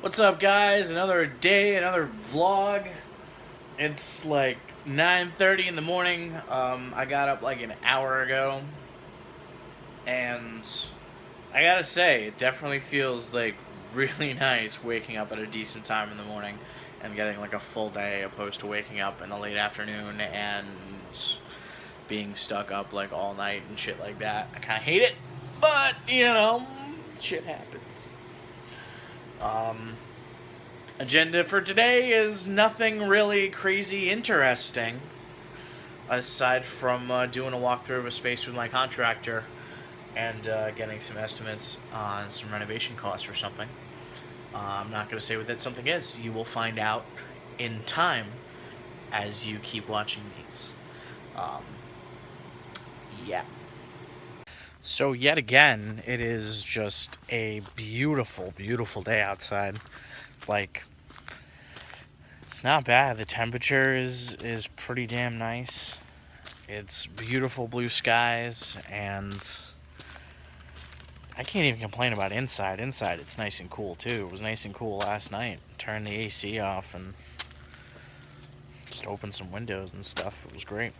What's up, guys? Another day, another vlog. It's like 9:30 in the morning. I got up like an hour ago, and I gotta say, it definitely feels like really nice waking up at a decent time in the morning and getting like a full day opposed to waking up in the late afternoon and being stuck up like all night and shit like that. I kind of hate it, but shit happens. Agenda for today is nothing really crazy interesting, aside from doing a walkthrough of a space with my contractor and getting some estimates on some renovation costs or something. I'm not going to say what that something is. You will find out in time as you keep watching these. Yeah. So yet again, it is just a beautiful, beautiful day outside. Like, it's not bad. The temperature is pretty damn nice. It's beautiful blue skies, and I can't even complain about inside. Inside, it's nice and cool, too. It was nice and cool last night. Turned the AC off and just opened some windows and stuff. It was great.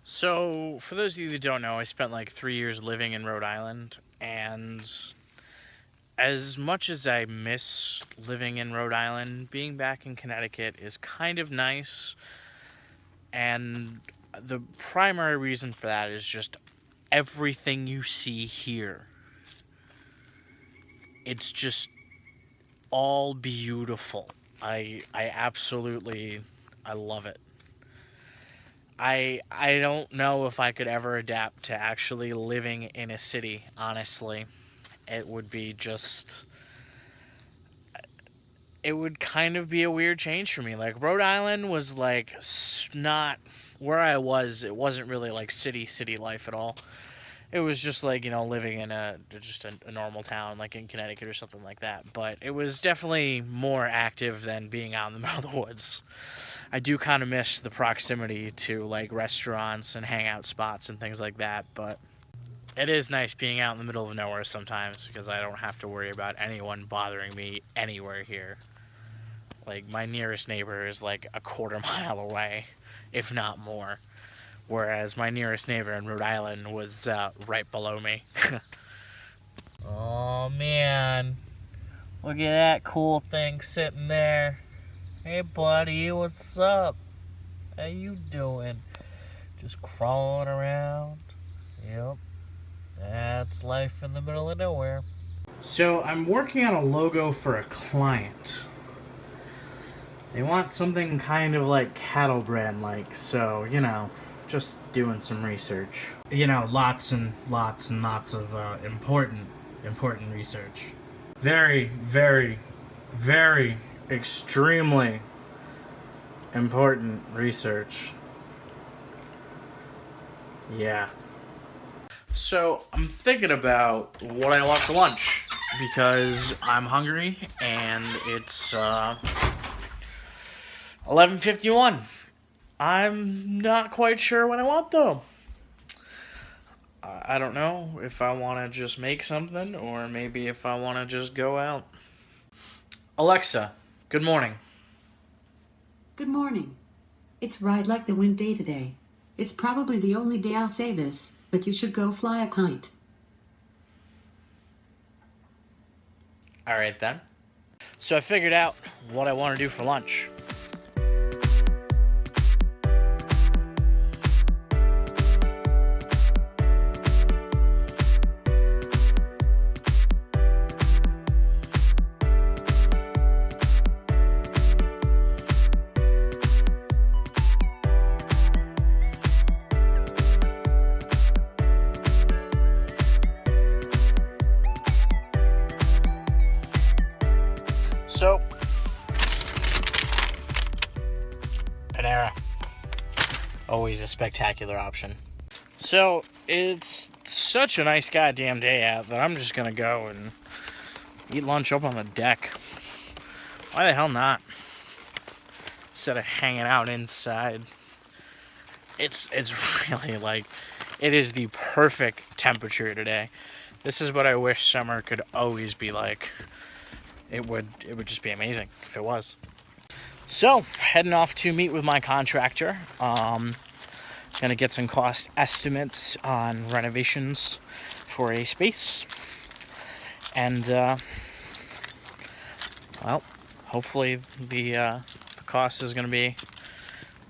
So, for those of you that don't know, I spent like 3 years living in Rhode Island, and as much as I miss living in Rhode Island, being back in Connecticut is kind of nice. And the primary reason for that is just everything you see here. It's just all beautiful. I absolutely, I love it. I don't know if I could ever adapt to actually living in a city, honestly. It would be just, it would kind of be a weird change for me. Like, Rhode Island was like not where I was. It wasn't really like city life at all. It was just like, living in a normal town, like in Connecticut or something like that. But it was definitely more active than being out in the middle of the woods. I do kind of miss the proximity to like restaurants and hangout spots and things like that, but it is nice being out in the middle of nowhere sometimes because I don't have to worry about anyone bothering me anywhere here. Like, my nearest neighbor is like a quarter mile away, if not more, whereas my nearest neighbor in Rhode Island was right below me. Oh man, look at that cool thing sitting there. Hey buddy, what's up? How you doing? Just crawling around. Yep. That's life in the middle of nowhere. So I'm working on a logo for a client. They want something kind of like cattle brand like, so, just doing some research. Lots and lots and lots of important research. Very, very, very extremely important research. Yeah. So I'm thinking about what I want for lunch because I'm hungry and it's 11:51. I'm not quite sure what I want though. I don't know if I want to just make something or maybe if I want to just go out. Alexa, good morning. Good morning. It's Ride Like the Wind day today. It's probably the only day I'll say this, but you should go fly a kite. Alright then. So I figured out what I want to do for lunch. So, Panera. Always a spectacular option. So, it's such a nice goddamn day out that I'm just gonna go and eat lunch up on the deck. Why the hell not? Instead of hanging out inside. It's really like, It is the perfect temperature today. This is what I wish summer could always be like. It would just be amazing if it was. So, heading off to meet with my contractor. Gonna get some cost estimates on renovations for a space. And, well, hopefully the cost is gonna be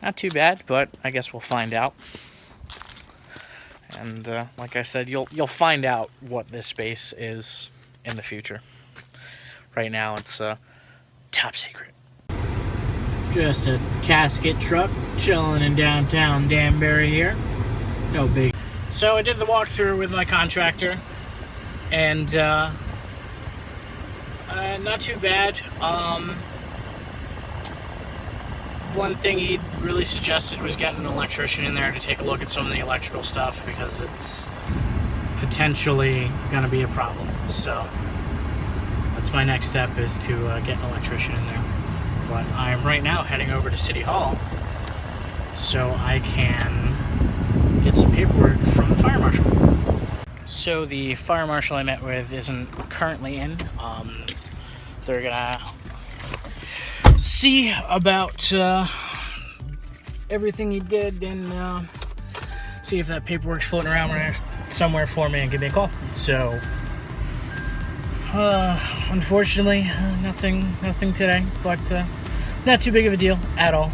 not too bad, but I guess we'll find out. And like I said, you'll find out what this space is in the future. Right now, it's top secret. Just a casket truck chilling in downtown Danbury here. No big. So I did the walkthrough with my contractor, and not too bad. One thing he really suggested was getting an electrician in there to take a look at some of the electrical stuff because it's potentially going to be a problem. So that's my next step, is to get an electrician in there. But I'm right now heading over to City Hall so I can get some paperwork from the fire marshal. So the fire marshal I met with isn't currently in. They're gonna see about everything he did and see if that paperwork's floating around somewhere for me and give me a call. So unfortunately, nothing today, but not too big of a deal at all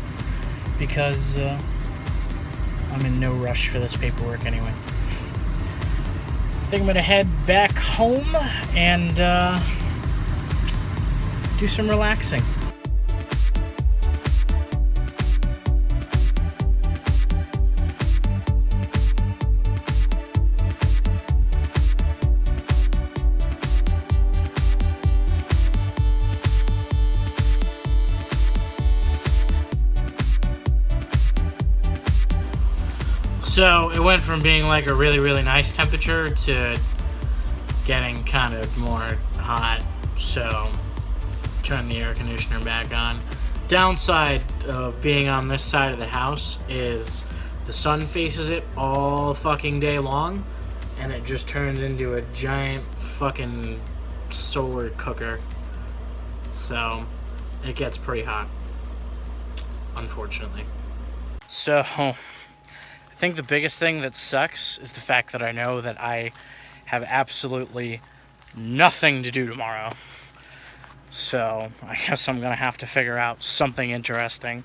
because I'm in no rush for this paperwork anyway. I think I'm gonna head back home and do some relaxing. So it went from being like a really, really nice temperature to getting kind of more hot. So turn the air conditioner back on. Downside of being on this side of the house is the sun faces it all fucking day long, and it just turns into a giant fucking solar cooker. So it gets pretty hot, unfortunately. So I think the biggest thing that sucks is the fact that I know that I have absolutely nothing to do tomorrow. So I guess I'm gonna have to figure out something interesting.